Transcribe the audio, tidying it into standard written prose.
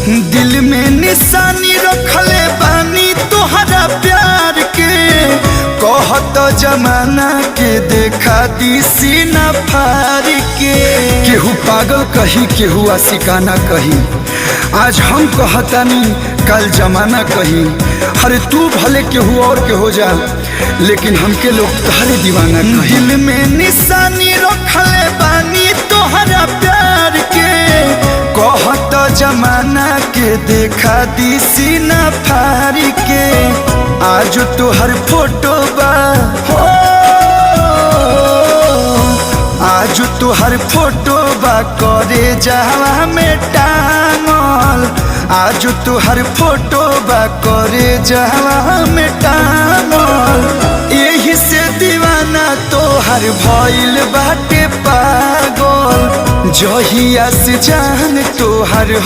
दिल में निशानी रखले बानी तोहरा प्यार के, कहत जमाना के देखा दी सीना फार के। केहू पागल कही केहू आशिकाना कही, आज हम कहतानी कल जमाना कही। अरे तू भले केहू और के हो जा, लेकिन हमके लोग तोहरे दीवाना कही। दिल में निशानी रखले बानी तोहरा प्यार के, कहत जमाना के देखा दी सीना फार के। आज तोहर फोटो बा हो, आज तोहर फोटो बा करे जावा में टांगल। आज तोहर फोटो बा करे जावा में टांगल। यही से दीवाना तोहर भइल बाटे पागल। जहिया से जान तोहर